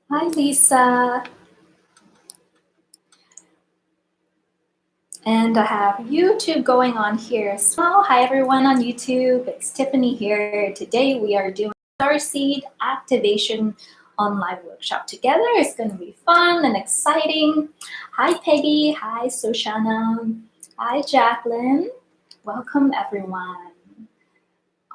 Hi, Lisa. And I have YouTube going on here as well. Hi, everyone on YouTube. It's Tiffany here. Today we are doing Starseed activation online workshop together. It's going to be fun and exciting. Hi, Peggy. Hi, Soshana. Hi, Jacqueline. Welcome, everyone.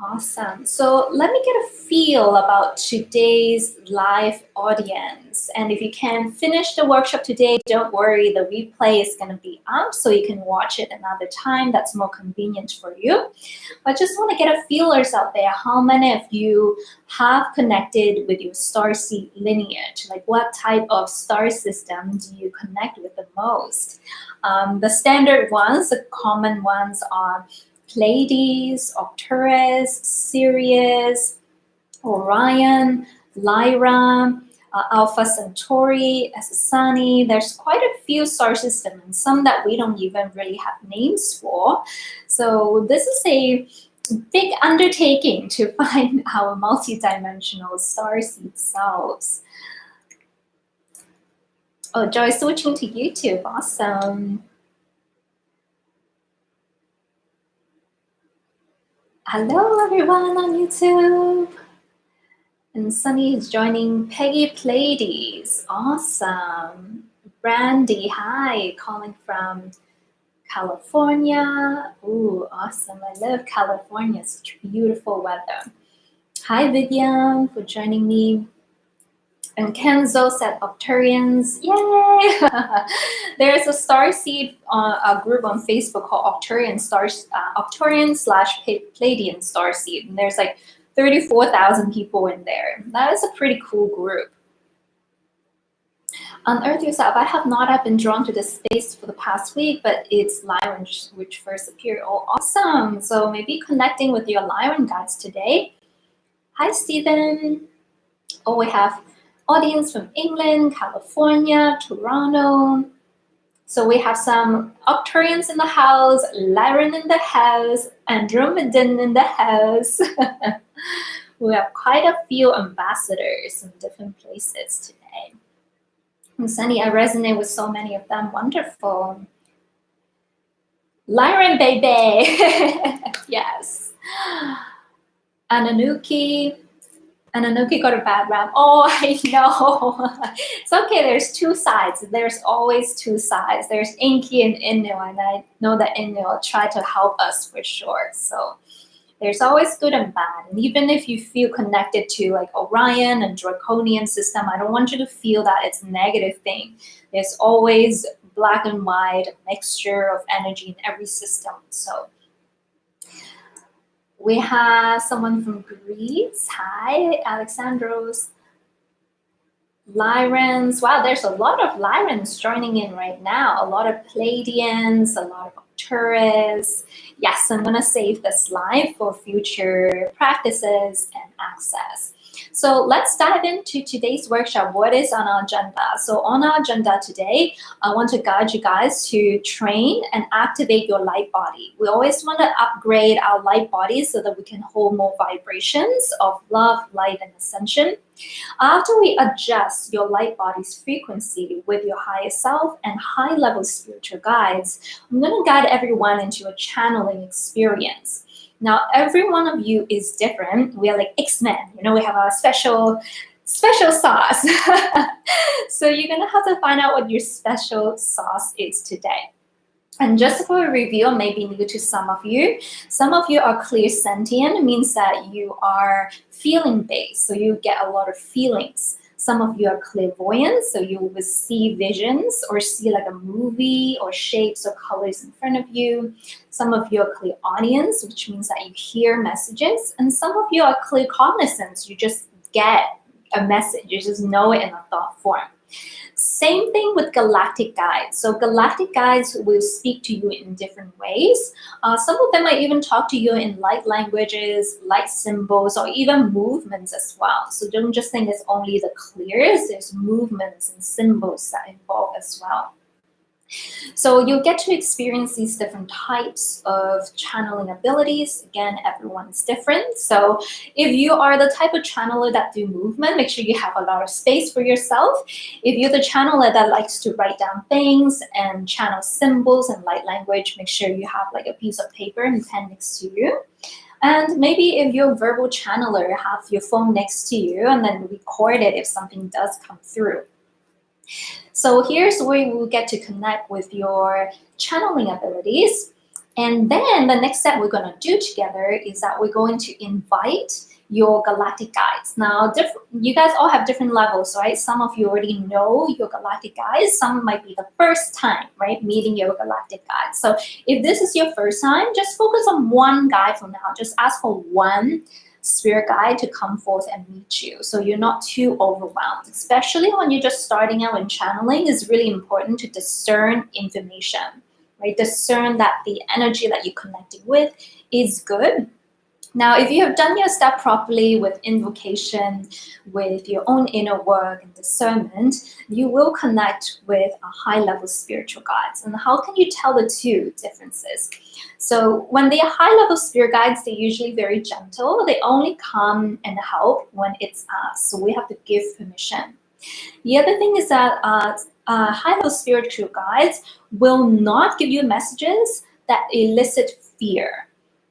Awesome. So let me get a feel about today's live audience. And if you can finish the workshop today, don't worry, the replay is going to be up so you can watch it another time that's more convenient for you. But just want to get a feelers out there. How many of you have connected with your starseed lineage? Like what type of star system do you connect with the most? The standard ones, the common ones are Pleiades, Arcturus, Sirius, Orion, Lyra, Alpha Centauri, Essassani. There's quite a few star systems and some that we don't even really have names for. So this is a big undertaking to find our multidimensional starseed selves. Oh, Joy, switching to YouTube. Awesome. Hello, everyone on YouTube. And Sunny is joining. Peggy Pleiades. Awesome. Brandy, hi, calling from California. Ooh, awesome. I love California. Such beautiful weather. Hi, Vivian, for joining me. And Kenzo said Octarians. Yay! There's a Starseed a group on Facebook called Octarian Octarian/Pleiadian Starseed. And there's like 34,000 people in there. That is a pretty cool group. Unearth Yourself. I have not have been drawn to this space for the past week, but it's Lyran which first appeared. Oh, awesome. So maybe connecting with your Lyran guides today. Hi, Stephen. Oh, we have audience from England, California, Toronto. So we have some Octarians in the house, Lyran in the house, Andromedan in the house. We have quite a few ambassadors in different places today. And Sunny, I resonate with so many of them. Wonderful. Lyran, baby. Yes. Ananuki. Ananuki got a bad rap. Oh, I know. It's okay. There's two sides. There's always two sides. There's Inky and Inu, and I know that Inu will try to help us for sure. So there's always good and bad. And even if you feel connected to like Orion and Draconian system, I don't want you to feel that it's a negative thing. There's always black and white, a mixture of energy in every system. So we have someone from Greece. Hi, Alexandros. Lyrans. Wow, there's a lot of Lyrans joining in right now. A lot of Pleiadians, a lot of Arcturus. Yes, I'm going to save this live for future practices and access. So let's dive into today's workshop. What is on our agenda? So on our agenda today, I want to guide you guys to train and activate your light body. We always want to upgrade our light body so that we can hold more vibrations of love, light, and ascension. After we adjust your light body's frequency with your higher self and high-level spiritual guides, I'm going to guide everyone into a channeling experience. Now, every one of you is different. We are like X-Men. You know, we have our special sauce. So you're going to have to find out what your special sauce is today. And just for a review, maybe new to some of you are clairsentient. It means that you are feeling based, so you get a lot of feelings. Some of you are clairvoyant, so you will see visions or see like a movie or shapes or colors in front of you. Some of you are clairaudience, which means that you hear messages. And some of you are claircognizance. You just get a message. You just know it in a thought form. Same thing with galactic guides. So galactic guides will speak to you in different ways. Some of them might even talk to you in light languages, light symbols, or even movements as well. So don't just think it's only the clears. There's movements and symbols that involve as well. So you'll get to experience these different types of channeling abilities. Again, everyone is different. So if you are the type of channeler that do movement, make sure you have a lot of space for yourself. If you're the channeler that likes to write down things and channel symbols and light language, make sure you have like a piece of paper and pen next to you. And maybe if you're a verbal channeler, have your phone next to you and then record it if something does come through. So here's where you will get to connect with your channeling abilities. And then the next step we're going to do together is that we're going to invite your galactic guides. Now, you guys all have different levels, right? Some of you already know your galactic guides. Some might be the first time, right, meeting your galactic guides. So if this is your first time, just focus on one guide for now. Just ask for one spirit guide to come forth and meet you, so you're not too overwhelmed. Especially when you're just starting out in channeling, it's really important to discern information, right? Discern that the energy that you're connecting with is good. Now, if you have done your step properly with invocation, with your own inner work and discernment, you will connect with a high-level spiritual guides. And how can you tell the two differences? So when they are high-level spirit guides, they're usually very gentle. They only come and help when it's us. So we have to give permission. The other thing is that high-level spiritual guides will not give you messages that elicit fear.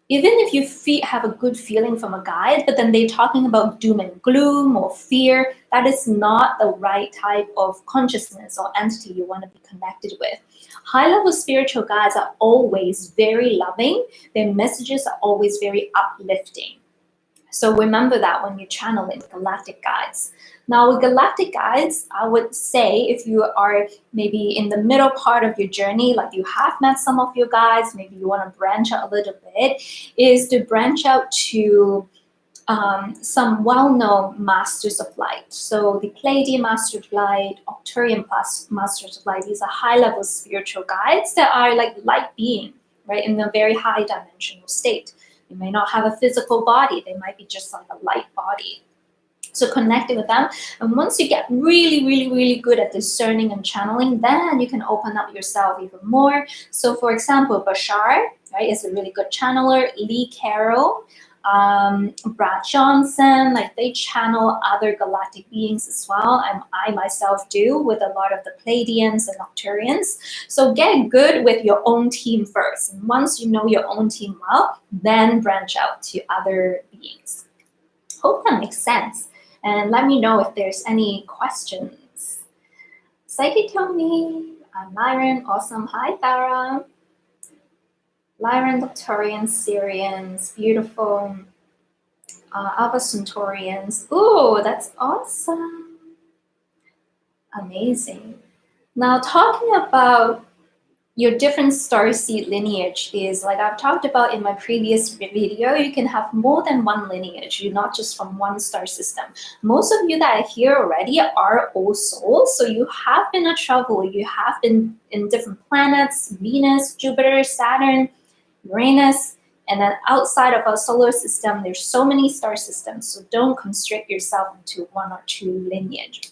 Even if you have a good feeling from a guide, but then they're talking about doom and gloom or fear, that is not the right type of consciousness or entity you want to be connected with. High-level spiritual guides are always very loving. Their messages are always very uplifting. So remember that when you channel in galactic guides. Now with galactic guides, I would say if you are maybe in the middle part of your journey, like you have met some of your guides, maybe you want to branch out a little bit, is to branch out to some well-known masters of light. So the Pleiadian Master of Light, Arcturian Masters of Light, these are high-level spiritual guides that are like light being, right, in a very high dimensional state. They may not have a physical body. They might be just like a light body. So connecting with them. And once you get really, really, really good at discerning and channeling, then you can open up yourself even more. So for example, Bashar, right, is a really good channeler. Lee Carroll, Brad Johnson, like they channel other galactic beings as well. And I myself do with a lot of the Pleiadians and Arcturians. So get good with your own team first. And once you know your own team well, then branch out to other beings. Hope that makes sense. And let me know if there's any questions. Psychic told me, I'm Lyran, awesome. Hi, Tara. Lyran, Doctorians, Syrians, beautiful. Alpha Centaurians. Ooh, that's awesome. Amazing. Now, talking about your different starseed lineage is, like I've talked about in my previous video, you can have more than one lineage. You're not just from one star system. Most of you that are here already are old souls, so you have been a traveler. You have been in different planets, Venus, Jupiter, Saturn, Uranus, and then outside of our solar system, there's so many star systems, so don't constrict yourself into one or two lineage.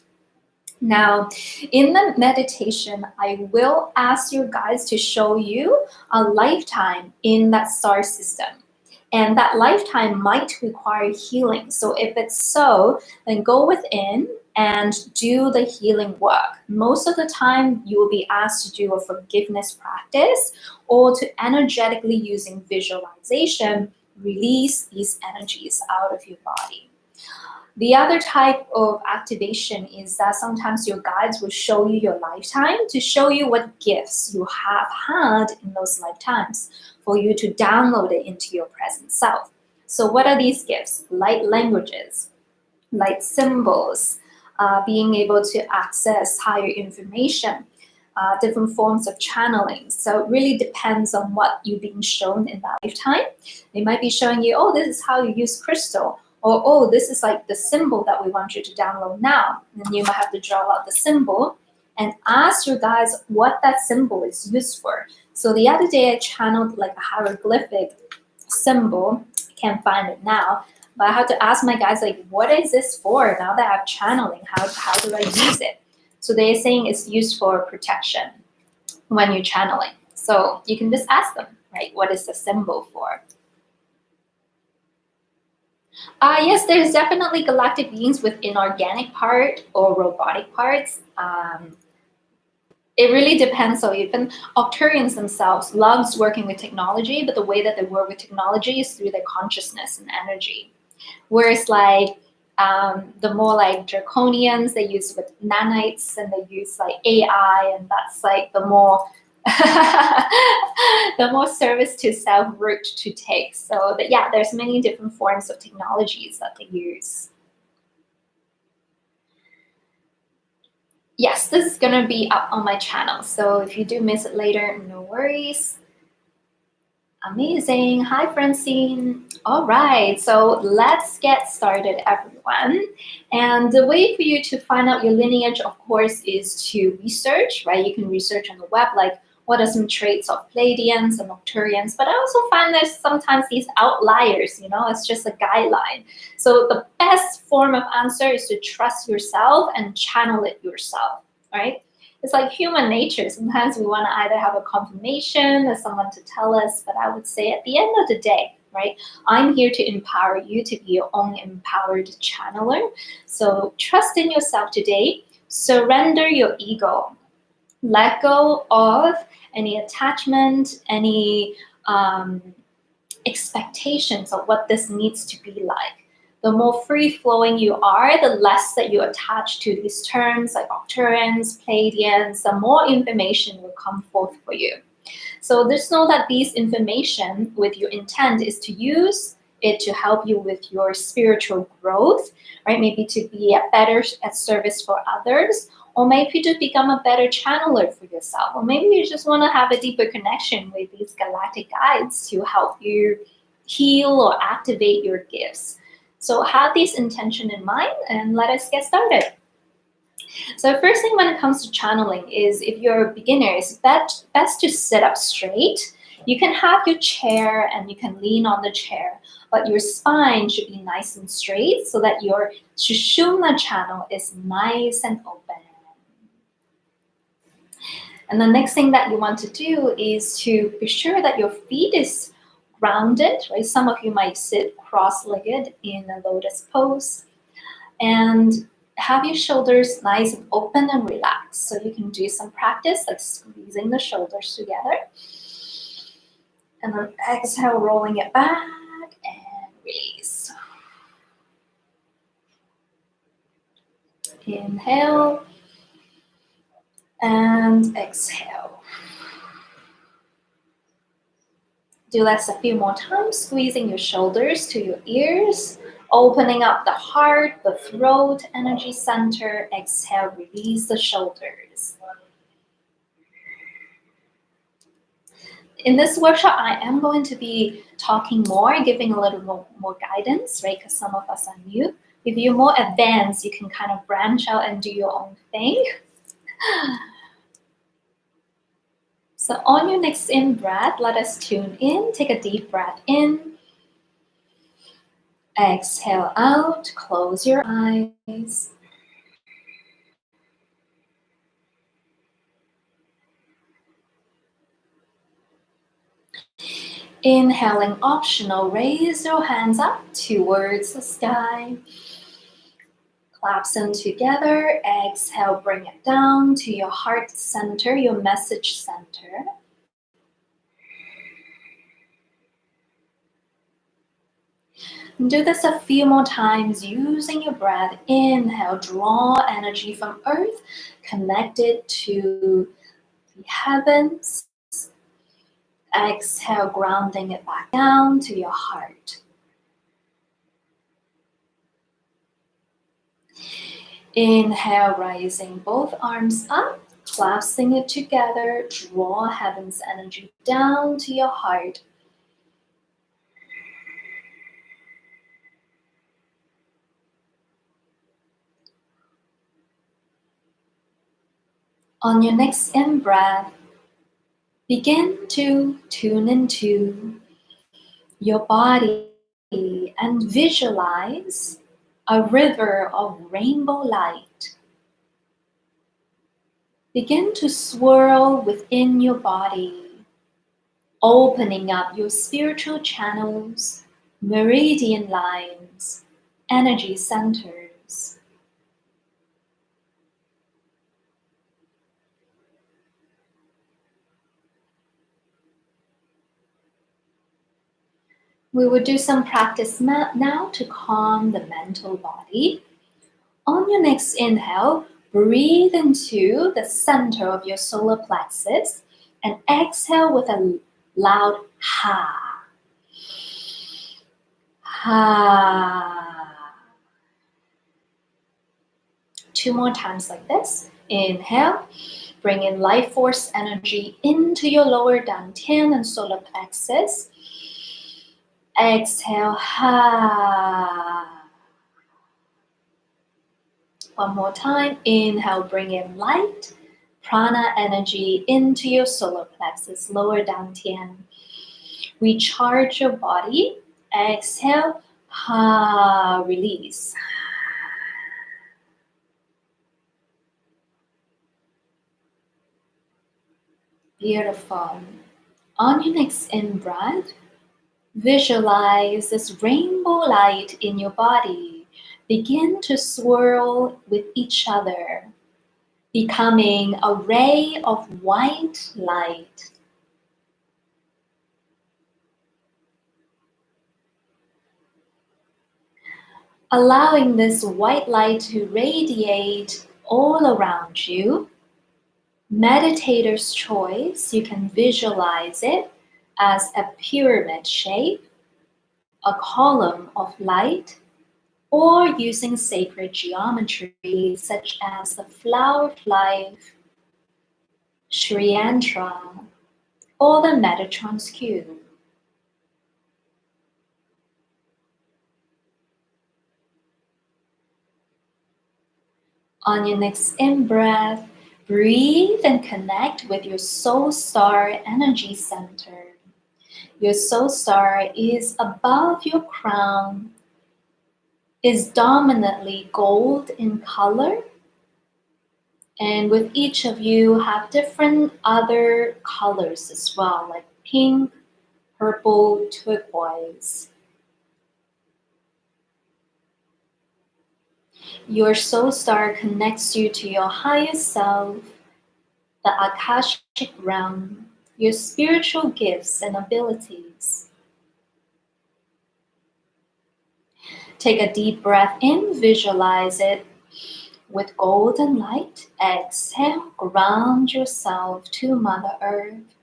Now, in the meditation, I will ask your guides to show you a lifetime in that star system. And that lifetime might require healing. So if it's so, then go within and do the healing work. Most of the time, you will be asked to do a forgiveness practice or to energetically using visualization, release these energies out of your body. The other type of activation is that sometimes your guides will show you your lifetime to show you what gifts you have had in those lifetimes for you to download it into your present self. So what are these gifts? Light languages, light symbols, being able to access higher information, different forms of channeling. So it really depends on what you're being shown in that lifetime. They might be showing you, oh, this is how you use crystal. Or, oh, this is like the symbol that we want you to download now. And you might have to draw out the symbol and ask your guides what that symbol is used for. So the other day I channeled like a hieroglyphic symbol. I can't find it now. But I had to ask my guides, like, what is this for? Now that I'm channeling, how do I use it? So they're saying it's used for protection. when you're channeling. So you can just ask them, right? What is the symbol for? Yes, there's definitely galactic beings with inorganic part or robotic parts. It really depends. So even Octurians themselves loves working with technology, but the way that they work with technology is through their consciousness and energy. Whereas like the more like draconians, they use with nanites and they use like AI, and that's like the more the more service to self route to take. So that, yeah, there's many different forms of technologies that they use. Yes, this is gonna be up on my channel. So if you do miss it later, no worries. Amazing. Hi, Francine. All right, so let's get started, everyone. And the way for you to find out your lineage, of course, is to research, right? You can research on the web, like what are some traits of Pleiadians and Arcturians. But I also find there's sometimes these outliers, it's just a guideline. So the best form of answer is to trust yourself and channel it yourself, right? It's like human nature. Sometimes we want to either have a confirmation or someone to tell us, but I would say at the end of the day, right, I'm here to empower you to be your own empowered channeler. So trust in yourself today. Surrender your ego. Let go of any attachment, any expectations of what this needs to be like. The more free-flowing you are, the less that you attach to these terms like Arcturians, Pleiadians, the more information will come forth for you. So just know that these information with your intent is to use it to help you with your spiritual growth, right? Maybe to be better at service for others, or maybe to become a better channeler for yourself, or maybe you just want to have a deeper connection with these galactic guides to help you heal or activate your gifts. So have this intention in mind and let us get started. So first thing when it comes to channeling is, if you're a beginner, it's best to sit up straight. You can have your chair and you can lean on the chair, but your spine should be nice and straight so that your Sushumna channel is nice and open. And the next thing that you want to do is to be sure that your feet is grounded, right? Some of you might sit cross-legged in a lotus pose. And have your shoulders nice and open and relaxed. So you can do some practice like squeezing the shoulders together. And then exhale, rolling it back and release. Inhale and exhale. Do this a few more times, squeezing your shoulders to your ears, opening up the heart, the throat, energy center. Exhale, release the shoulders. In this workshop, I am going to be talking more, giving a little more guidance, right? Because some of us are new. If you're more advanced, you can kind of branch out and do your own thing. So on your next in-breath, let us tune in. Take a deep breath in. Exhale out. Close your eyes. Inhaling optional, raise your hands up towards the sky. Claps them together. Exhale, bring it down to your heart center, your message center. Do this a few more times using your breath. Inhale, draw energy from earth, connect it to the heavens. Exhale, grounding it back down to your heart. Inhale, rising both arms up, clasping it together. Draw heaven's energy down to your heart. On your next in-breath, begin to tune into your body and visualize a river of rainbow light. Begin to swirl within your body, opening up your spiritual channels, meridian lines, energy centers. We will do some practice now to calm the mental body. On your next inhale, breathe into the center of your solar plexus and exhale with a loud ha. Ha. 2 more times like this. Inhale, bring in life force energy into your lower dantian and solar plexus. Exhale, ha. One more time. Inhale, bring in light, prana energy into your solar plexus, lower dantian. Recharge your body. Exhale, ha, release. Beautiful. On your next in-breath, visualize this rainbow light in your body. Begin to swirl with each other, becoming a ray of white light. Allowing this white light to radiate all around you. Meditator's choice, you can visualize it as a pyramid shape, a column of light, or using sacred geometry such as the flower of life, Sri Yantra, or the Metatron's cube. On your next in-breath, breathe and connect with your soul star energy center. Your soul star is above your crown, is dominantly gold in color, and with each of you have different other colors as well, like pink, purple, turquoise. Your soul star connects you to your highest self, the Akashic realm, your spiritual gifts and abilities. Take a deep breath in, visualize it with golden light. Exhale, ground yourself to Mother Earth.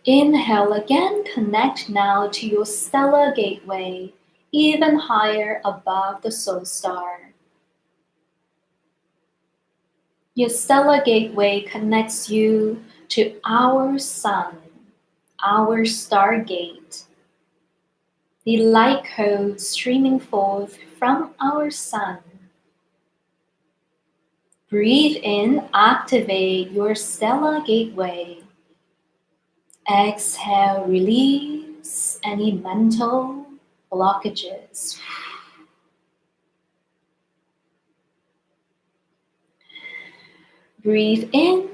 Inhale again, connect now to your stellar gateway, even higher above the soul star. Your stellar gateway connects you to our sun, our stargate, the light code streaming forth from our sun. Breathe in, activate your stellar gateway. Exhale, release any mental blockages. Breathe in,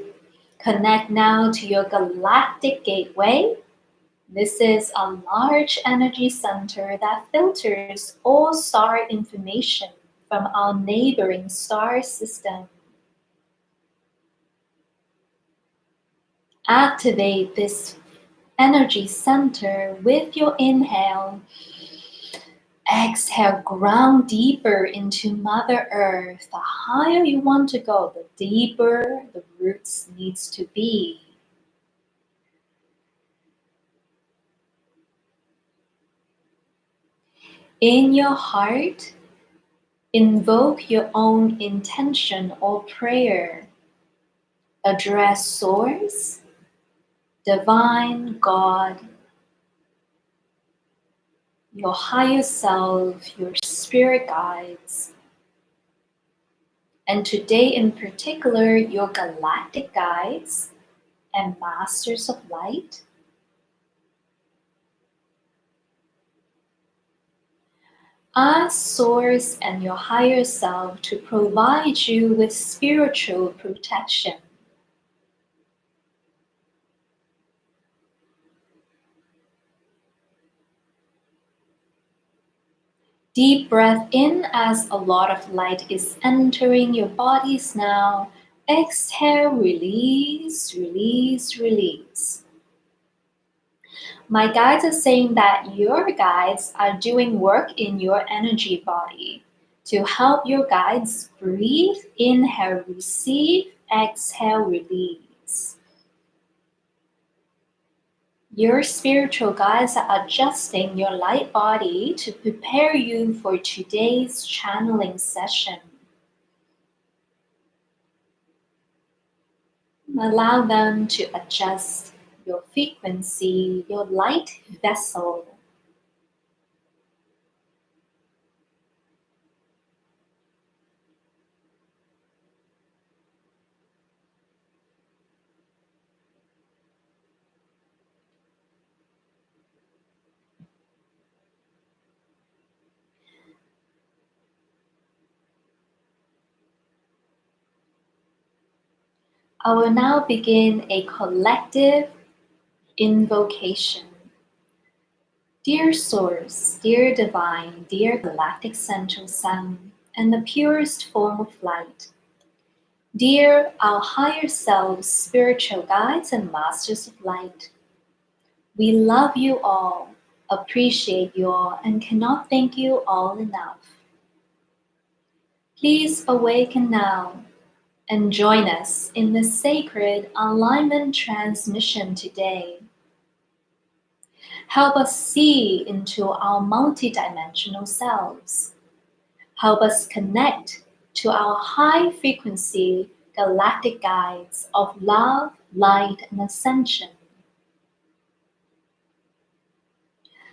connect now to your galactic gateway. This is a large energy center that filters all star information from our neighboring star system. Activate this energy center with your inhale. Exhale, ground deeper into Mother Earth. The higher you want to go, the deeper the roots needs to be. In your heart, invoke your own intention or prayer. Address Source, Divine God, your higher self, your spirit guides, and today in particular, your galactic guides and masters of light. Ask Source and your higher self to provide you with spiritual protection. Deep breath in as a lot of light is entering your bodies now. Exhale, release, release, release. My guides are saying that your guides are doing work in your energy body to help your guides breathe, inhale, receive, exhale, release. Your spiritual guides are adjusting your light body to prepare you for today's channeling session. Allow them to adjust your frequency, your light vessel. I will now begin a collective invocation. Dear Source, dear Divine, dear Galactic Central Sun, and the purest form of light. Dear our higher selves, spiritual guides and masters of light. We love you all, appreciate you all, and cannot thank you all enough. Please awaken now and join us in the sacred alignment transmission today. Help us see into our multidimensional selves. Help us connect to our high frequency galactic guides of love, light, and ascension.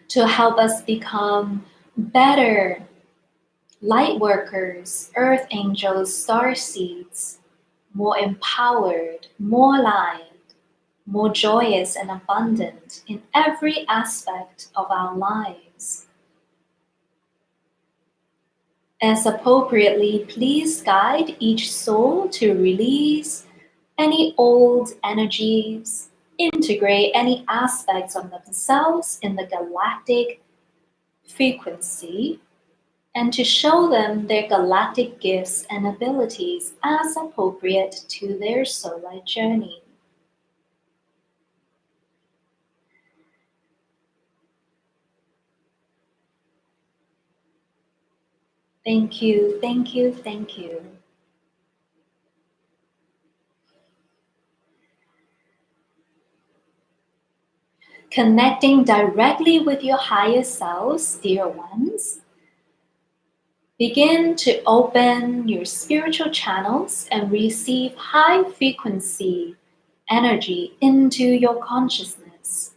To help us become better light workers, earth angels, starseeds, more empowered, more aligned, more joyous and abundant in every aspect of our lives. As appropriately, please guide each soul to release any old energies, integrate any aspects of themselves in the galactic frequency, and to show them their galactic gifts and abilities as appropriate to their solar journey. Thank you, thank you, thank you. Connecting directly with your higher selves, dear ones. Begin to open your spiritual channels and receive high frequency energy into your consciousness.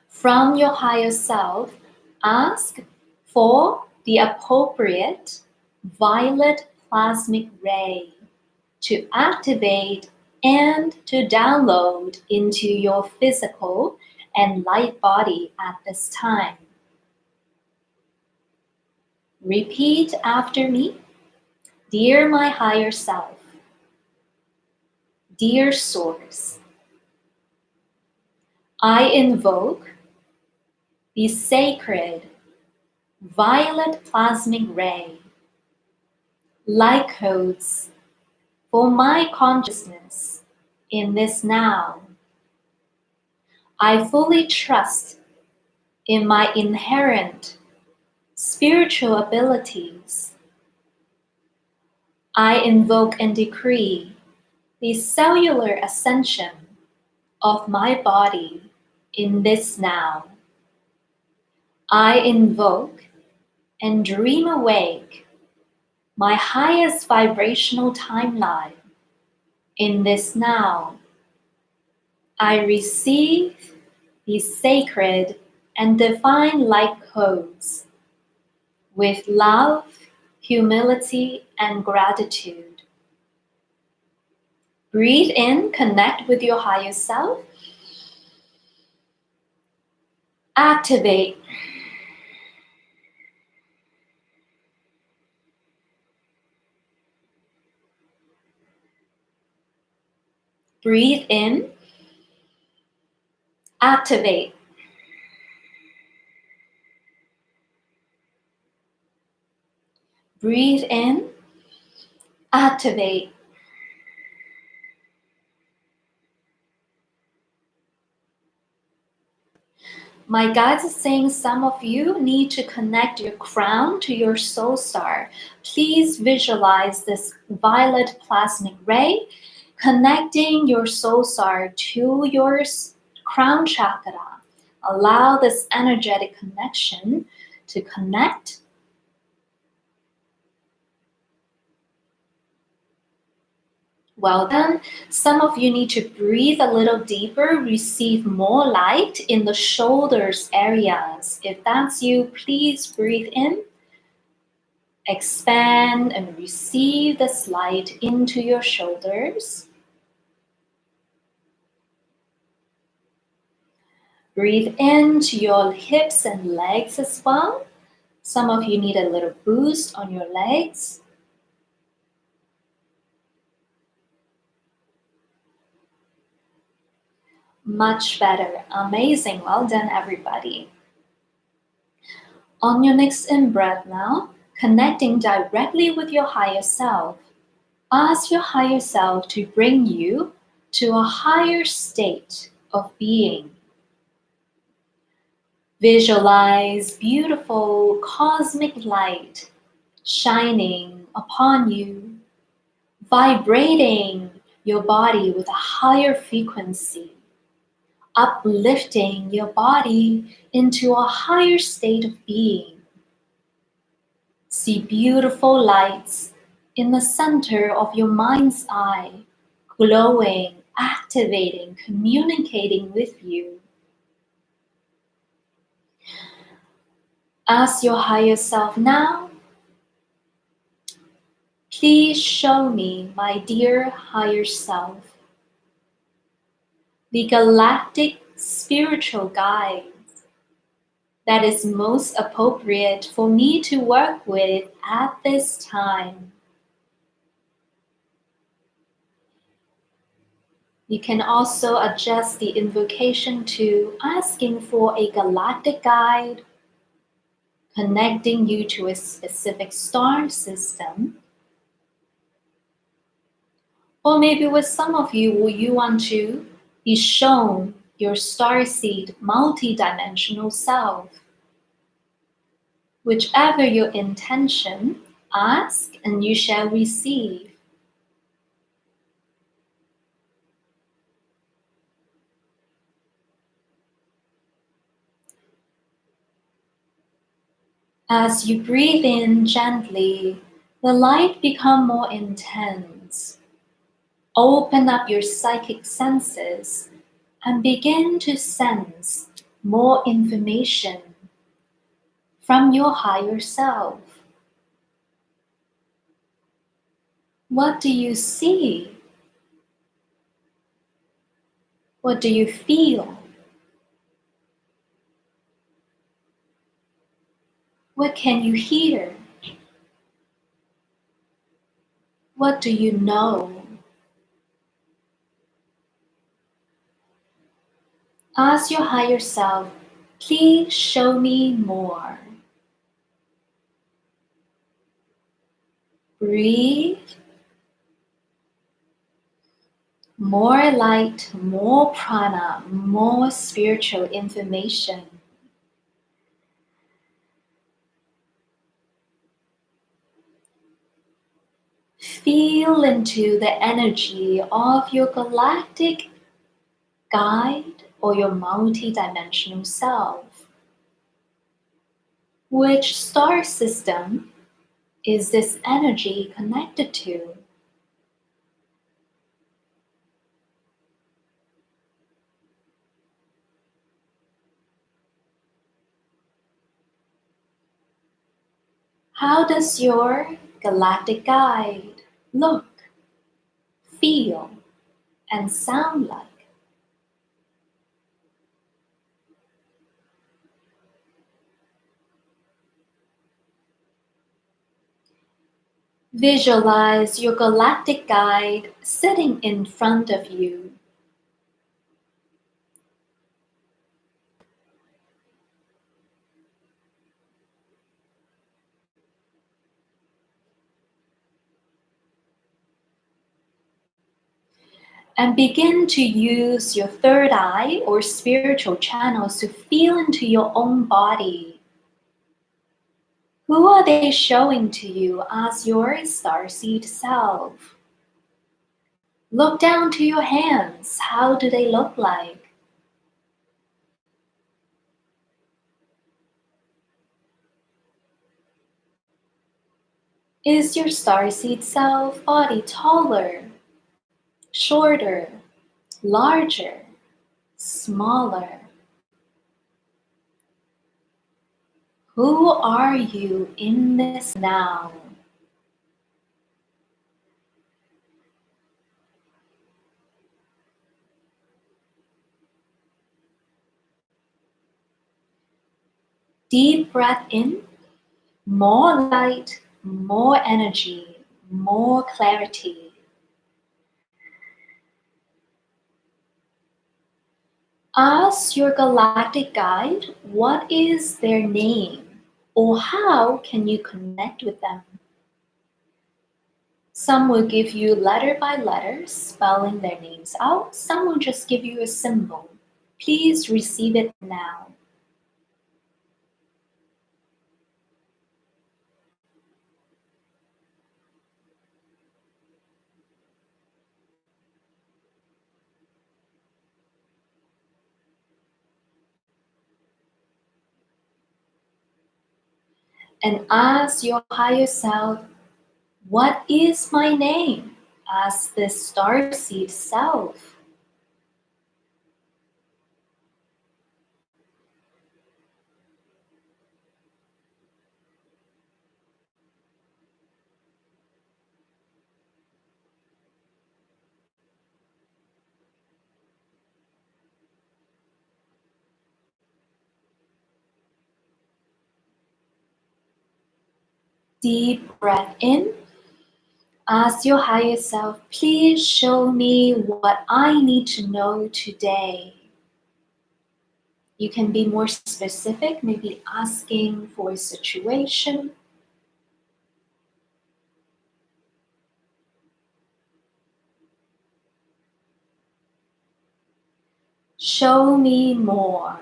From your higher self, ask for the appropriate violet plasmic ray to activate and to download into your physical and light body at this time. Repeat after me. Dear my higher self, dear Source, I invoke the sacred violet plasmic ray, light codes for my consciousness in this now. I fully trust in my inherent spiritual abilities. I invoke and decree the cellular ascension of my body in this now. I invoke and dream awake my highest vibrational timeline in this now. I receive these sacred and divine light codes with love, humility, and gratitude. Breathe in, connect with your higher self. Activate. Breathe in. Activate. Breathe in. Activate. My guides are saying some of you need to connect your crown to your soul star. Please visualize this violet plasmic ray connecting your soul star to your crown chakra. Allow this energetic connection to connect. Well done. Some of you need to breathe a little deeper, receive more light in the shoulders areas. If that's you, please breathe in, expand, and receive this light into your shoulders. Breathe into your hips and legs as well. Some of you need a little boost on your legs. Much better. Amazing. Well done, everybody. On your next in-breath now, connecting directly with your higher self. Ask your higher self to bring you to a higher state of being. Visualize beautiful cosmic light shining upon you, vibrating your body with a higher frequency, uplifting your body into a higher state of being. See beautiful lights in the center of your mind's eye, glowing, activating, communicating with you. Ask your higher self now, please show me, my dear higher self, the galactic spiritual guide that is most appropriate for me to work with at this time. You can also adjust the invocation to asking for a galactic guide, connecting you to a specific star system. Or maybe with some of you, you want to be shown your starseed multidimensional self. Whichever your intention, ask and you shall receive. As you breathe in gently, the light becomes more intense. Open up your psychic senses and begin to sense more information from your higher self. What do you see? What do you feel? What can you hear? What do you know? Ask your higher self, please show me more. Breathe. More light, more prana, more spiritual information. Feel into the energy of your galactic guide or your multidimensional self. Which star system is this energy connected to? How does your galactic guide look, feel? and sound like. Visualize your galactic guide sitting in front of you. And begin to use your third eye or spiritual channels to feel into your own body. Who are they showing to you as your starseed self? Look down to your hands. How do they look like? Is your starseed self body taller, shorter, larger, smaller? Who are you in this now? Deep breath in, more light, more energy, more clarity. Ask your galactic guide what is their name or how can you connect with them. Some will give you letter by letter, spelling their names out. Some will just give you a symbol. Please receive it now. And ask your higher self, what is my name as this starseed self? Deep breath in. Ask your higher self, please show me what I need to know today. You can be more specific, maybe asking for a situation. Show me more.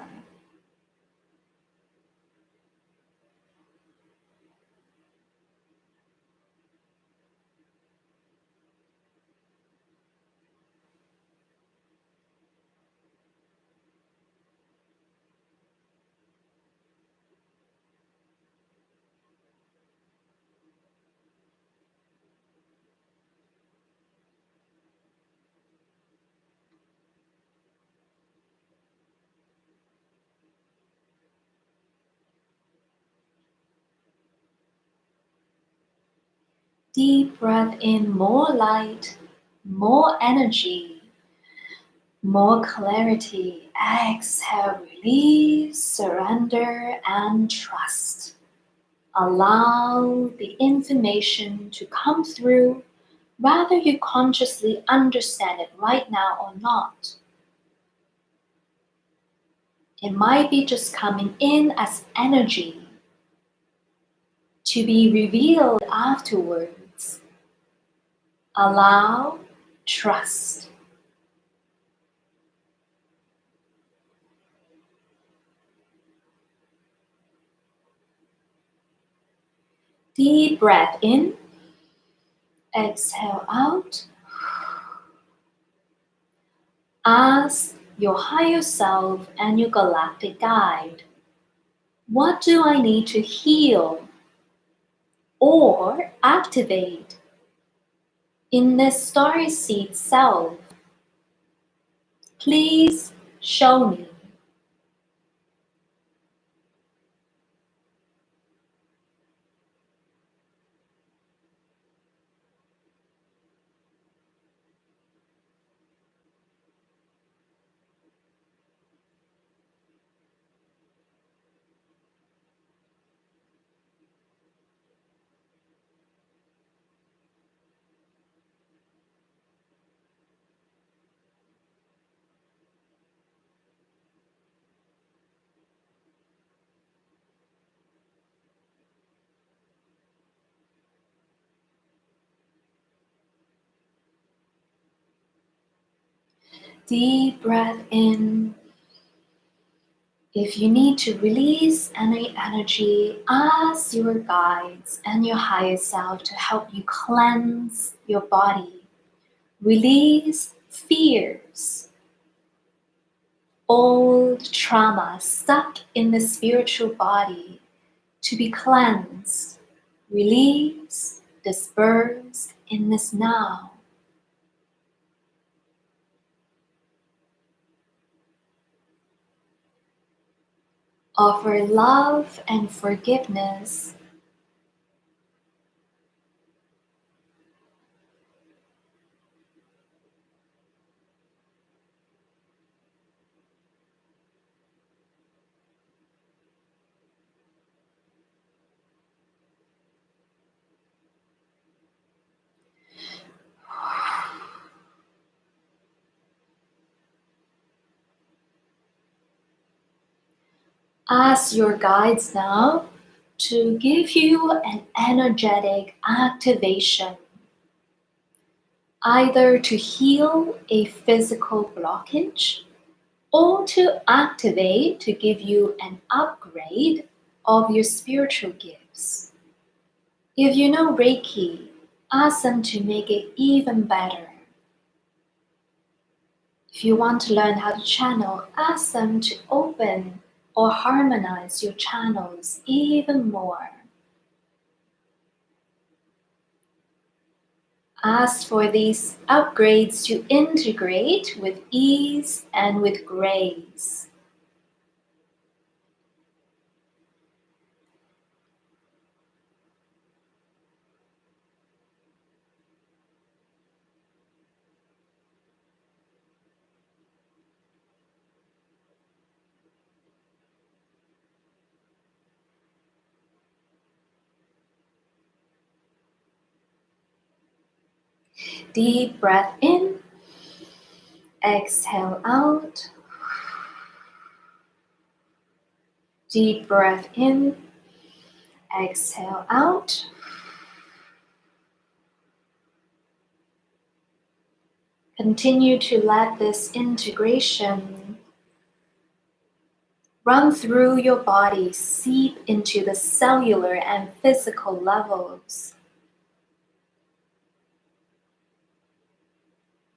Deep breath in, more light, more energy, more clarity. Exhale, release, surrender, and trust. Allow the information to come through, whether you consciously understand it right now or not. It might be just coming in as energy to be revealed afterwards. Allow, trust. Deep breath in, exhale out. Ask your higher self and your galactic guide, what do I need to heal or activate in this starseed self? Please show me. Deep breath in. If you need to release any energy, ask your guides and your higher self to help you cleanse your body. Release fears, old trauma stuck in the spiritual body to be cleansed, release, disperse in this now. Offer love and forgiveness. Ask your guides now to give you an energetic activation, either to heal a physical blockage or to activate to give you an upgrade of your spiritual gifts. If you know Reiki, ask them to make it even better. If you want to learn how to channel, ask them to open or harmonize your channels even more. Ask for these upgrades to integrate with ease and with grace. Deep breath in, exhale out. Deep breath in, exhale out. Continue to let this integration run through your body, seep into the cellular and physical levels.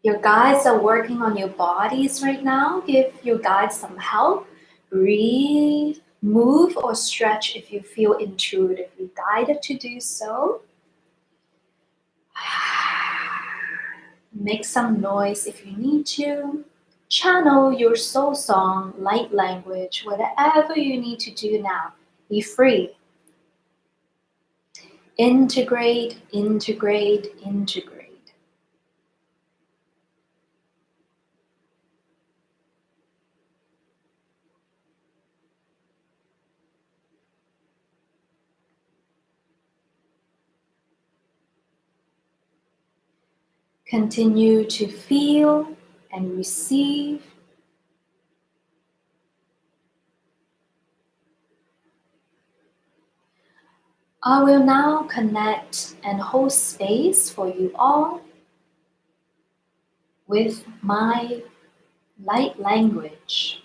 Your guides are working on your bodies right now. Give your guides some help. Breathe, move or stretch if you feel intuitively guided to do so. Make some noise if you need to. Channel your soul song, light language, whatever you need to do now. Be free. Integrate, integrate, integrate. Continue to feel and receive. I will now connect and hold space for you all with my light language.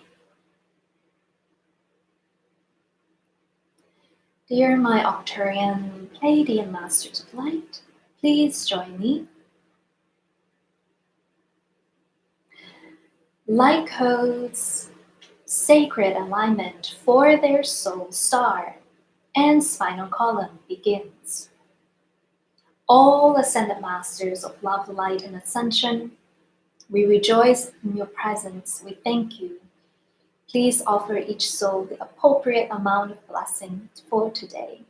Dear my Arcturian Pleiadian Masters of Light, please join me. Light codes, sacred alignment for their soul star and spinal column begins. All ascended masters of love, light, and ascension, we rejoice in your presence. We thank you. Please offer each soul the appropriate amount of blessing for today.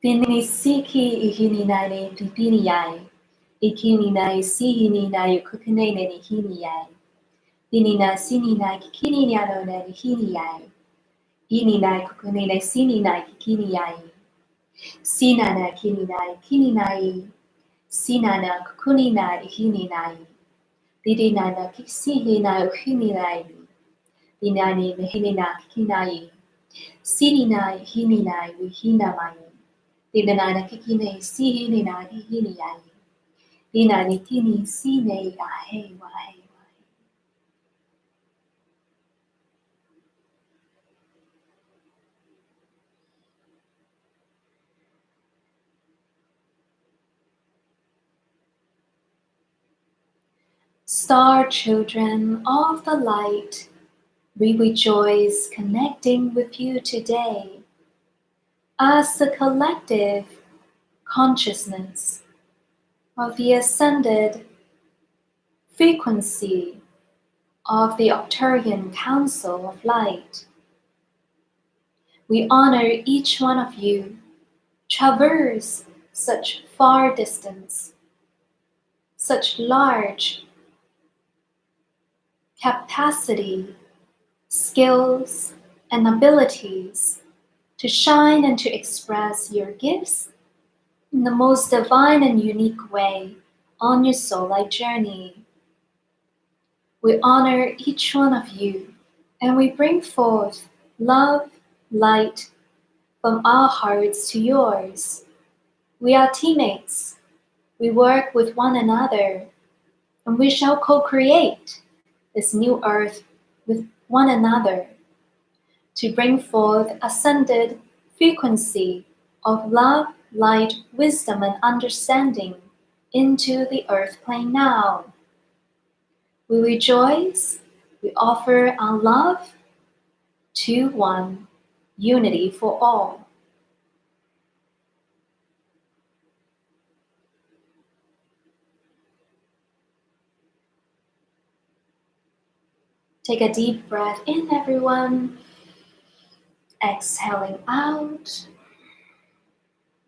Pini siki ihini nai pipini yai. Ikini nai sihini nai kukine ne hini yai. Dini na sini na kikini yano ne hini yai. Ini na kukune ne sini na kikini yai. Sina na kini nai. Sina na kukuni na hini nai. Didi na kisihi na hini nai. Dinani mehini na kikinai. Sini na hini nai wihina mai. Dinana kikine si nina kikini yai. Dinani tini si ne ahe wahe. Star children of the light, we rejoice connecting with you today as the collective consciousness of the ascended frequency of the Arcturian Council of Light. We honor each one of you, traverse such far distance, such large capacity, skills, and abilities to shine and to express your gifts in the most divine and unique way on your soul light journey. We honor each one of you and we bring forth love, light from our hearts to yours. We are teammates. We work with one another and we shall co-create this new earth with one another to bring forth ascended frequency of love, light, wisdom, and understanding into the earth plane now. We rejoice, we offer our love to one, unity for all. Take a deep breath in, everyone. Exhaling out.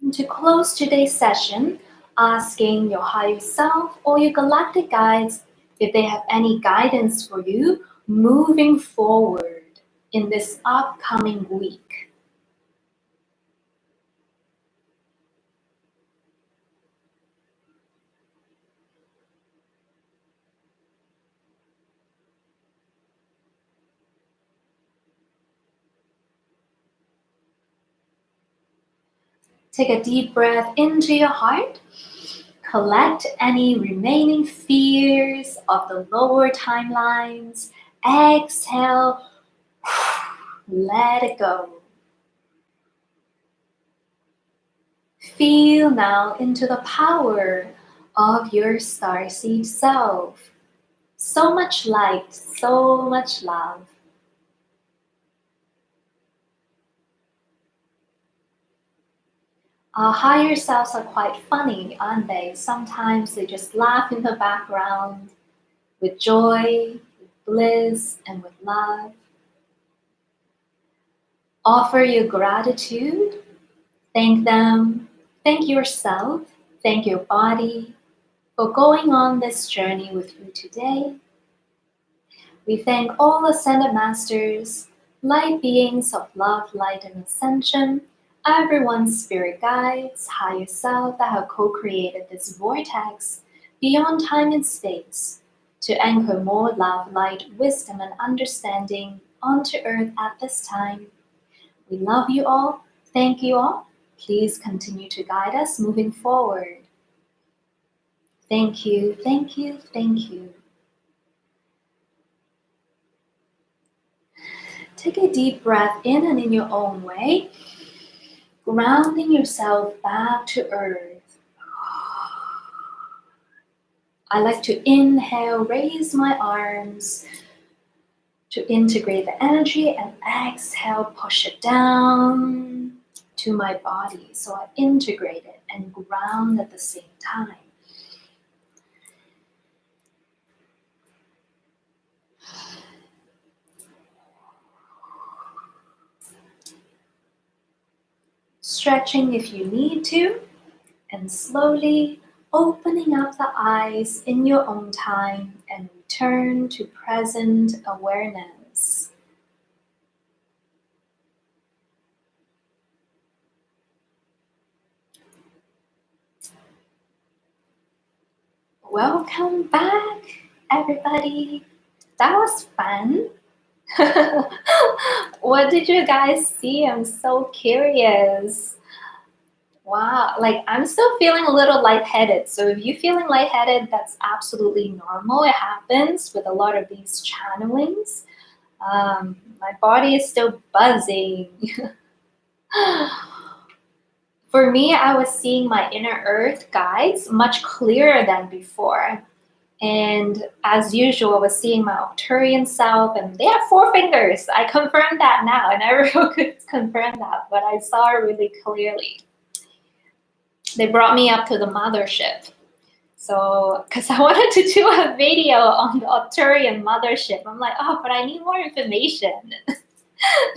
And to close today's session, asking your higher self or your galactic guides if they have any guidance for you moving forward in this upcoming week. Take a deep breath into your heart. Collect any remaining fears of the lower timelines. Exhale. Let it go. Feel now into the power of your starseed self. So much light, so much love. Our higher selves are quite funny, aren't they? Sometimes they just laugh in the background with joy, with bliss, and with love. Offer your gratitude. Thank them. Thank yourself. Thank your body for going on this journey with you today. We thank all ascended masters, light beings of love, light, and ascension, everyone's spirit guides, higher self that have co-created this vortex beyond time and space to anchor more love, light, wisdom, and understanding onto earth at this time. We love you all. Thank you all. Please continue to guide us moving forward. Thank you, thank you, thank you. Take a deep breath in and in your own way, grounding yourself back to earth. I like to inhale, raise my arms to integrate the energy, and exhale, push it down to my body. So I integrate it and ground at the same time. Stretching if you need to, and slowly opening up the eyes in your own time and return to present awareness. Welcome back, everybody. That was fun. What did you guys see? I'm so curious. Wow, like I'm still feeling a little lightheaded. So if you're feeling lightheaded, that's absolutely normal. It happens with a lot of these channelings. My body is still buzzing. For me, I was seeing my inner earth guides much clearer than before. And as usual, I was seeing my Arcturian self, and they have 4 fingers. I confirmed that now, and I really could confirm that, but I saw it really clearly. They brought me up to the mothership. So, because I wanted to do a video on the Arcturian mothership. I'm like, oh, but I need more information.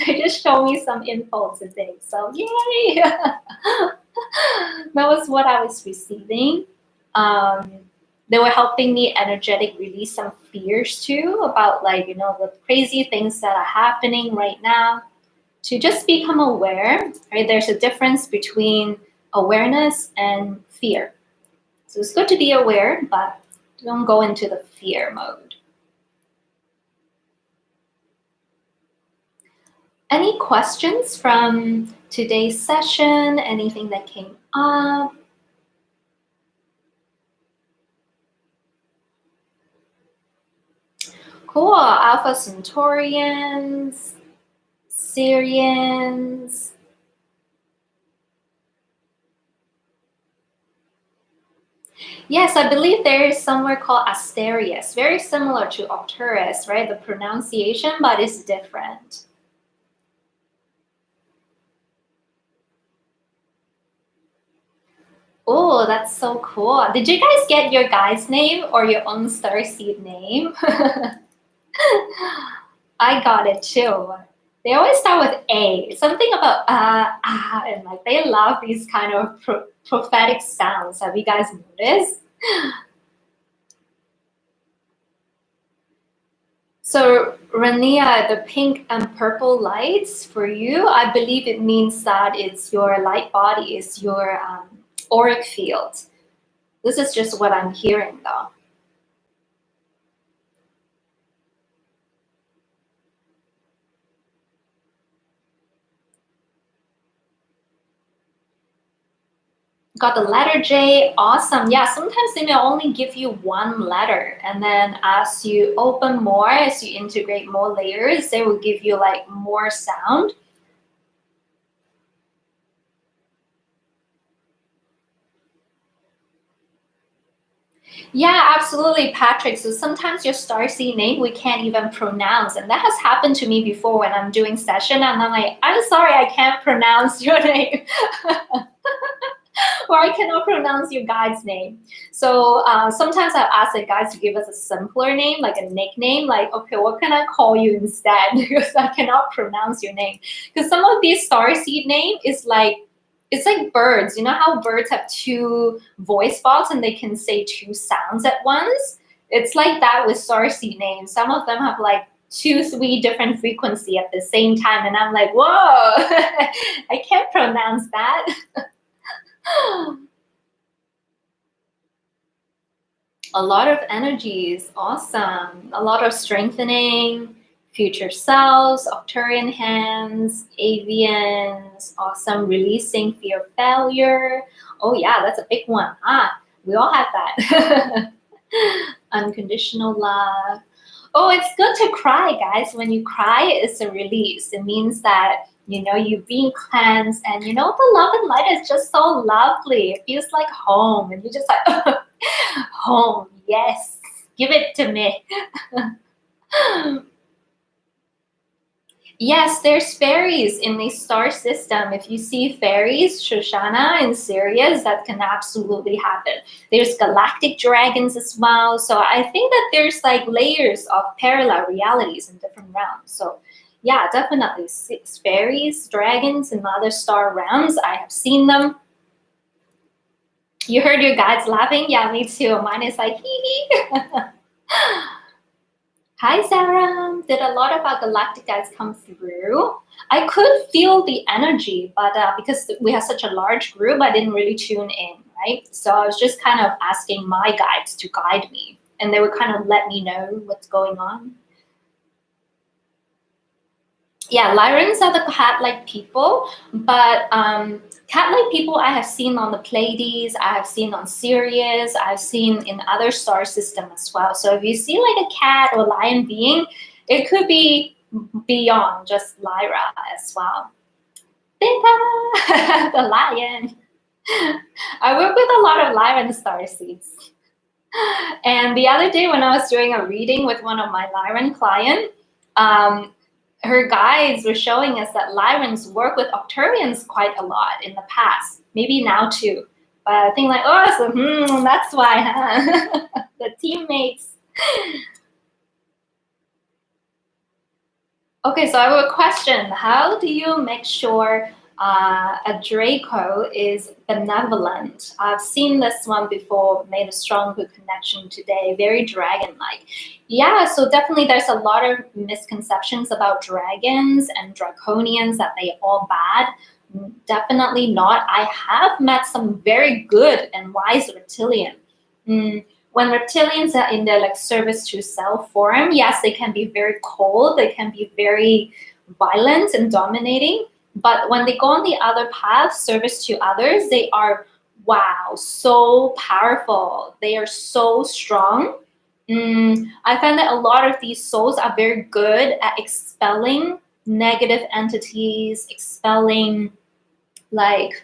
They just showed me some info today. So, yay! That was what I was receiving. They were helping me energetic release some fears too about, like, you know, the crazy things that are happening right now, to just become aware, right? There's a difference between awareness and fear. So it's good to be aware, but don't go into the fear mode. Any questions from today's session? Anything that came up? Cool. Alpha Centaurians, Syrians. Yes, I believe there is somewhere called Asterius, very similar to Arcturus, right? The pronunciation, but it's different. Oh, that's so cool. Did you guys get your guy's name or your own starseed name? I got it too. They always start with A, something about and like they love these kind of prophetic sounds. Have you guys noticed? So, Rania, the pink and purple lights for you, I believe it means that it's your light body, it's your auric field. This is just what I'm hearing though. Got the letter J, awesome. Yeah, sometimes they may only give you one letter, and then as you open more, as you integrate more layers, they will give you like more sound. Yeah, absolutely, Patrick. So sometimes your starseed name we can't even pronounce, and that has happened to me before when I'm doing session, and I'm like, I'm sorry, I can't pronounce your name. Or I cannot pronounce your guide's name. So sometimes I ask the guides to give us a simpler name, like a nickname, like, okay, what can I call you instead? Because I cannot pronounce your name. Because some of these starseed name is like, it's like birds. You know how birds have 2 voice box and they can say 2 sounds at once? It's like that with starseed names. Some of them have like 2, 3 different frequency at the same time. And I'm like, whoa, I can't pronounce that. A lot of energies, awesome. A lot of strengthening, future selves, Arcturian hands, avians, awesome. Releasing fear of failure. Oh yeah, that's a big one. We all have that. Unconditional love. Oh, it's good to cry, guys. When you cry, it's a release. It means that, you know, you're being cleansed, and you know, the love and light is just so lovely. It feels like home, and you're just like, home, yes, give it to me. Yes, there's fairies in the star system. If you see fairies, Shoshana and Sirius, that can absolutely happen. There's galactic dragons as well. So I think that there's like layers of parallel realities in different realms. So yeah, definitely fairies, dragons, and other star realms. I have seen them. You heard your guides laughing? Yeah, me too. Mine is like, hee hee. Hi, Sarah. Did a lot of our galactic guides come through? I could feel the energy, but because we have such a large group, I didn't really tune in, right? So I was just kind of asking my guides to guide me, and they would kind of let me know what's going on. Yeah, Lyrans are the cat-like people, but cat-like people I have seen on the Pleiades, I have seen on Sirius, I've seen in other star system as well. So if you see like a cat or lion being, it could be beyond just Lyra as well. Beta, the lion. I work with a lot of Lyran starseeds. And the other day when I was doing a reading with one of my Lyran clients, her guides were showing us that Lyrans work with Octurians quite a lot in the past, maybe now too. But I think like, oh, so that's why, huh? The teammates. Okay, so I have a question. How do you make sure a Draco is benevolent? I've seen this one before, made a strong good connection today, very dragon-like. Yeah, so definitely there's a lot of misconceptions about dragons and draconians, that they all bad. Definitely not. I have met some very good and wise reptilian. When reptilians are in their like service to self form, yes, they can be very cold, they can be very violent and dominating. But when they go on the other path, service to others, they are, wow, so powerful. They are so strong. I find that a lot of these souls are very good at expelling negative entities, expelling like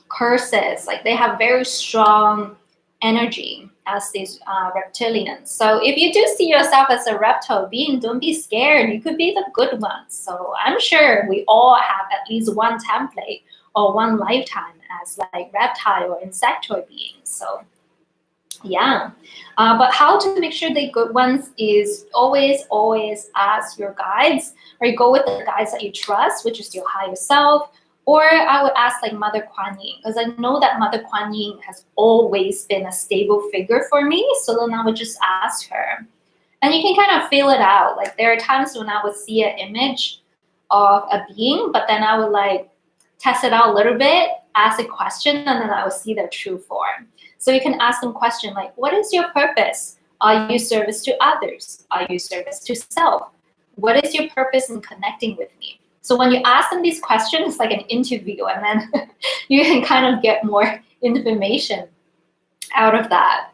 curses. Like they have very strong energy as these reptilians. So if you do see yourself as a reptile being, don't be scared. You could be the good one. So I'm sure we all have at least one template or one lifetime as like reptile or insectoid beings. So yeah, but how to make sure they're good ones is always ask your guides, or you go with the guides that you trust, which is your higher self. Or I would ask like Mother Kuan Yin, because I know that Mother Kuan Yin has always been a stable figure for me. So then I would just ask her. And you can kind of feel it out. Like there are times when I would see an image of a being, but then I would like test it out a little bit, ask a question, and then I would see their true form. So you can ask them question like, what is your purpose? Are you service to others? Are you service to self? What is your purpose in connecting with me? So when you ask them these questions, it's like an interview, and then you can kind of get more information out of that.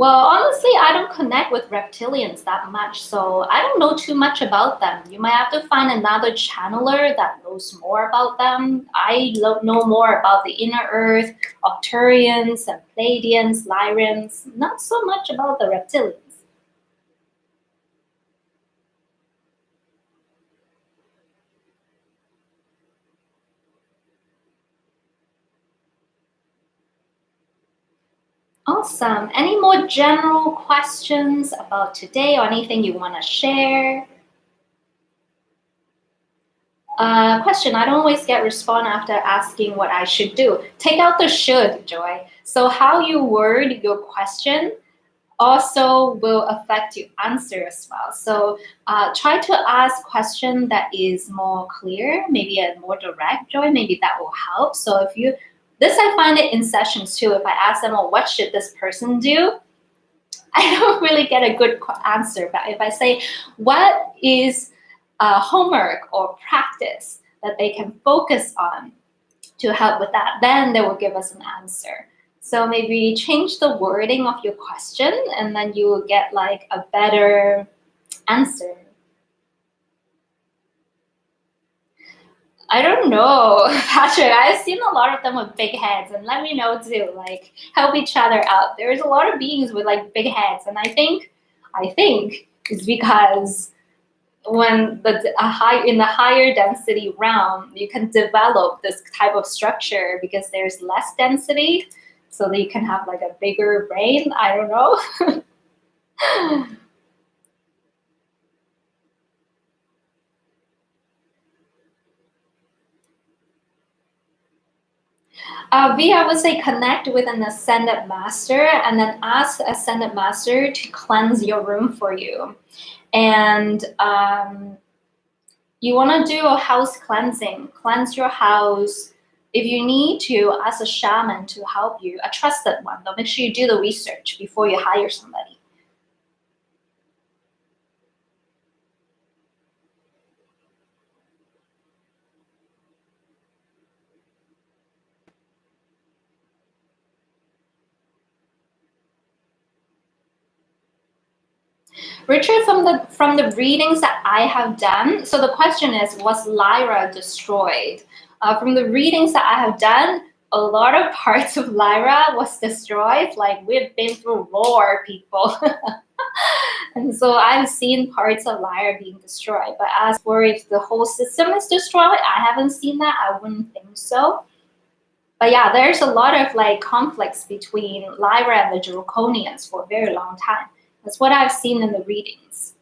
Well, honestly, I don't connect with reptilians that much, so I don't know too much about them. You might have to find another channeler that knows more about them. I know more about the inner earth, Arcturians and Pleiadians, Lyrans, not so much about the reptilians. Awesome. Any more general questions about today or anything you want to share? Question, I don't always get respond after asking what I should do. Take out the should, Joy. So how you word your question also will affect your answer as well. So try to ask question that is more clear, maybe a more direct, Joy. Maybe that will help. So if you, this I find it in sessions too. If I ask them, well, what should this person do? I don't really get a good answer. But if I say, what is homework or practice that they can focus on to help with that, then they will give us an answer. So maybe change the wording of your question, and then you will get like a better answer. I don't know, Patrick. I've seen a lot of them with big heads, and let me know too. Like help each other out. There's a lot of beings with like big heads, and I think it's because when in the higher density realm, you can develop this type of structure because there's less density, so that you can have like a bigger brain. I don't know. I would say connect with an ascended master and then ask ascended master to cleanse your room for you. And You want to do a house cleansing, cleanse your house. If you need to, ask a shaman to help you, a trusted one, though make sure you do the research before you hire somebody. Richard, from the readings that I have done, so the question is, was Lyra destroyed? From the readings that I have done, a lot of parts of Lyra was destroyed. Like, we've been through war, people. And so I've seen parts of Lyra being destroyed. But as for if the whole system is destroyed, I haven't seen that. I wouldn't think so. But yeah, there's a lot of like conflicts between Lyra and the Draconians for a very long time. That's what I've seen in the readings.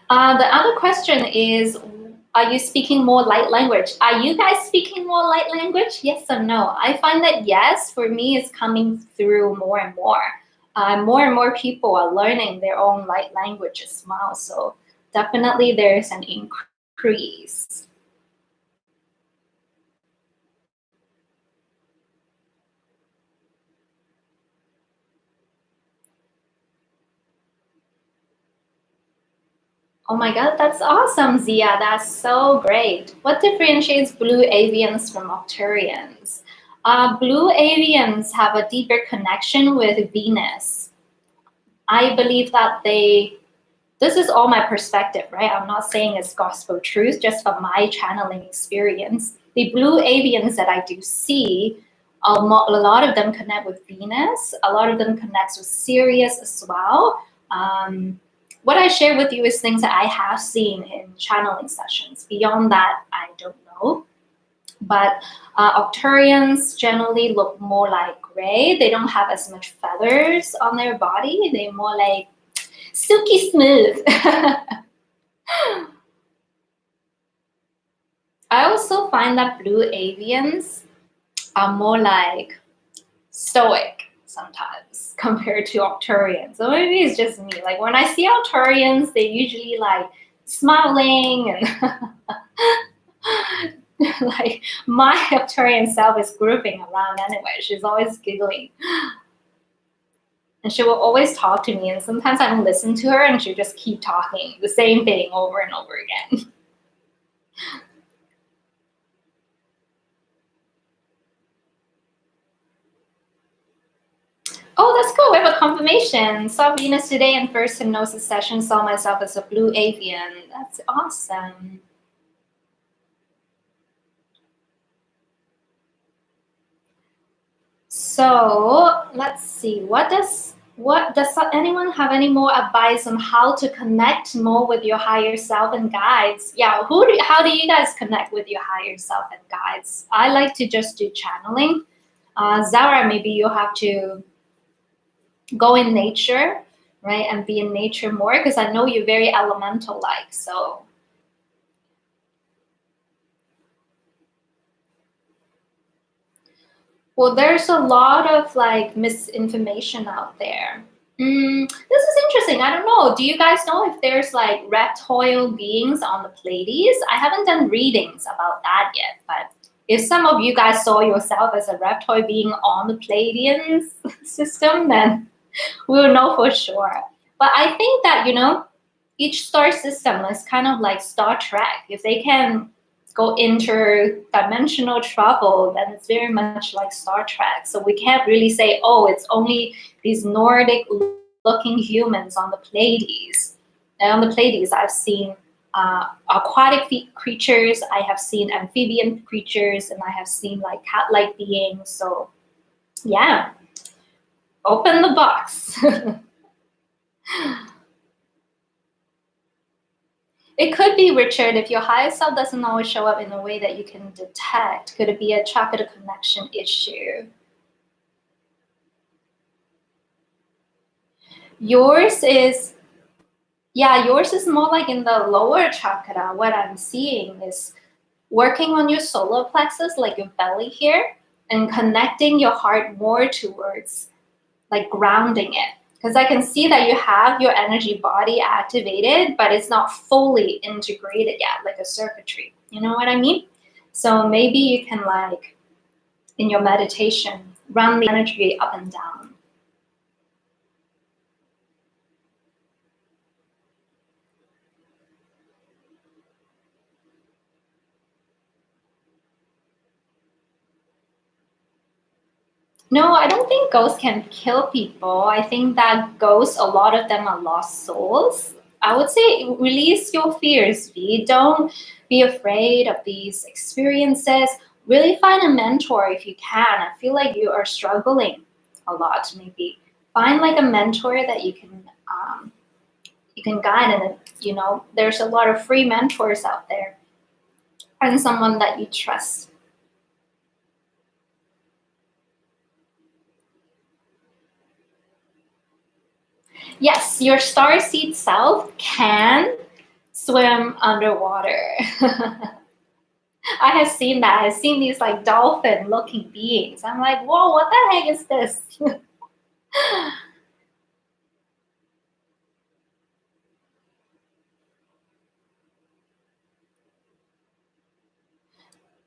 The other question is, are you speaking more light language? Are you guys speaking more light language? Yes or no? I find that yes, for me, it's coming through more and more. More and more people are learning their own light language as well. So definitely there's an increase. Oh my God, that's awesome, Zia. That's so great. What differentiates blue avians from Octurians? Blue avians have a deeper connection with Venus. I believe that this is all my perspective, right? I'm not saying it's gospel truth, just from my channeling experience. The blue avians that I do see, a lot of them connect with Venus. A lot of them connect with Sirius as well. What I share with you is things that I have seen in channeling sessions. Beyond that, I don't know. But Octurians generally look more like gray. They don't have as much feathers on their body. They're more like silky smooth. I also find that blue avians are more like stoic sometimes compared to Octurians. So maybe it's just me. Like when I see Octurians, they usually like smiling and like my Octurian self is grouping around anyway. She's always giggling. And she will always talk to me, and sometimes I don't listen to her, and she'll just keep talking the same thing over and over again. Oh, that's cool. We have a confirmation. Saw Venus today in first hypnosis session. Saw myself as a blue avian. That's awesome. So let's see. What does anyone have any more advice on how to connect more with your higher self and guides? Yeah, how do you guys connect with your higher self and guides? I like to just do channeling. Zara, maybe you have to go in nature, right, and be in nature more, because I know you're very elemental like. So well, there's a lot of like misinformation out there. This is interesting. I don't know. Do you guys know if there's like reptile beings on the Pleiades? I haven't done readings about that yet, but if some of you guys saw yourself as a reptile being on the Pleiadian system, then we'll know for sure. But I think that, each star system is kind of like Star Trek. If they can go interdimensional travel, then it's very much like Star Trek. So we can't really say, oh, it's only these Nordic looking humans on the Pleiades. And on the Pleiades, I've seen aquatic creatures, I have seen amphibian creatures, and I have seen like cat-like beings. So yeah, open the box. It could be, Richard, if your higher self doesn't always show up in a way that you can detect. Could it be a chakra connection issue? Yours is more like in the lower chakra. What I'm seeing is working on your solar plexus, like your belly here. and connecting your heart more towards like grounding it. Because I can see that you have your energy body activated, but it's not fully integrated yet, like a circuitry. You know what I mean? So maybe you can like, in your meditation, run the energy up and down. No, I don't think ghosts can kill people. I think that ghosts, a lot of them are lost souls. I would say release your fears, V. Don't be afraid of these experiences. Really find a mentor if you can. I feel like you are struggling a lot, maybe. Find like a mentor that you can guide, and you know, there's a lot of free mentors out there. Find someone that you trust. Yes, your starseed self can swim underwater. I have seen that. I've seen these like dolphin looking beings. I'm like, whoa, what the heck is this?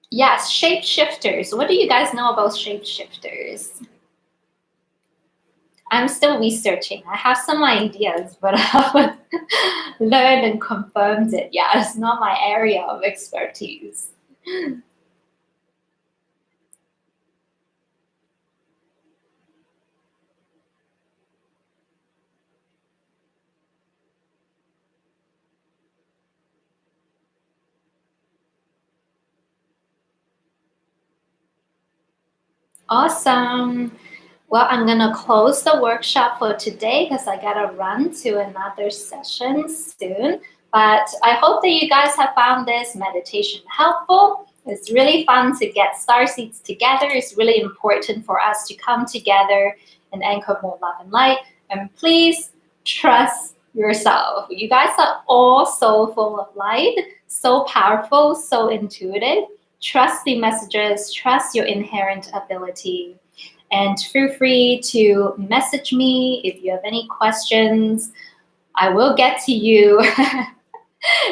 Yes, shapeshifters. What do you guys know about shapeshifters? I'm still researching. I have some ideas, but I haven't learned and confirmed it. Yeah, it's not my area of expertise. Awesome. Well, I'm going to close the workshop for today because I got to run to another session soon. But I hope that you guys have found this meditation helpful. It's really fun to get starseeds together. It's really important for us to come together and anchor more love and light. And please trust yourself. You guys are all so full of light, so powerful, so intuitive. Trust the messages, trust your inherent ability. And feel free to message me if you have any questions. I will get to you.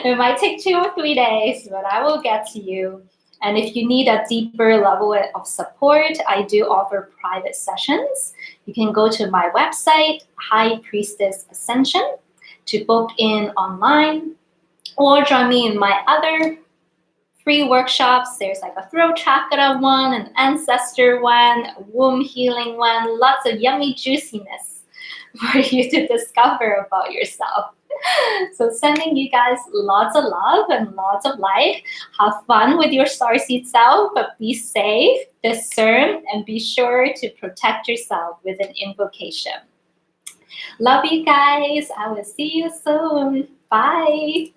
It might take 2 or 3 days, but I will get to you. And if you need a deeper level of support, I do offer private sessions. You can go to my website, High Priestess Ascension, to book in online, or join me in my other free workshops. There's like a throat chakra one, an ancestor one, a womb healing one, lots of yummy juiciness for you to discover about yourself. So sending you guys lots of love and lots of light. Have fun with your starseed self, but be safe, discern, and be sure to protect yourself with an invocation. Love you guys. I will see you soon. Bye.